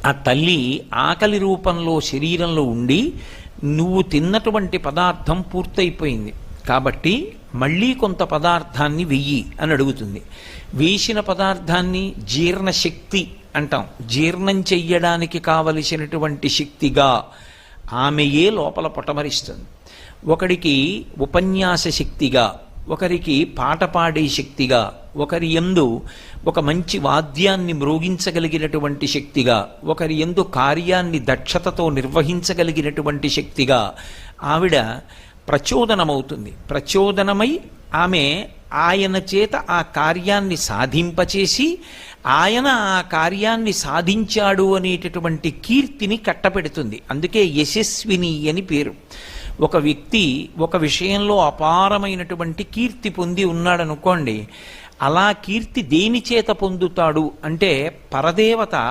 ఆ తల్లి ఆకలి రూపంలో శరీరంలో ఉండి నువ్వు తిన్నటువంటి పదార్థం పూర్తయిపోయింది కాబట్టి మళ్ళీ కొంత పదార్థాన్ని వెయ్యి అని అడుగుతుంది. వేసిన పదార్థాన్ని జీర్ణశక్తి అంటాం. జీర్ణం చెయ్యడానికి కావలసినటువంటి శక్తిగా ఆమెయే లోపల పొటమరిస్తుంది. ఒకడికి ఉపన్యాస శక్తిగా, ఒకరికి పాట పాడే శక్తిగా, ఒకరి యందు ఒక మంచి వాద్యాన్ని మ్రోగించగలిగినటువంటి శక్తిగా, ఒకరి యందు కార్యాన్ని దక్షతతో నిర్వహించగలిగినటువంటి శక్తిగా ఆవిడ ప్రచోదనమవుతుంది. ప్రచోదనమై ఆమె ఆయన చేత ఆ కార్యాన్ని సాధింపచేసి ఆయన ఆ కార్యాన్ని సాధించాడు అనేటటువంటి కీర్తిని కట్టపెడుతుంది. అందుకే యశస్విని అని పేరు. ఒక వ్యక్తి ఒక విషయంలో అపారమైనటువంటి కీర్తి పొంది ఉన్నాడనుకోండి, అలా కీర్తి దేని చేత పొందుతాడు అంటే పరదేవత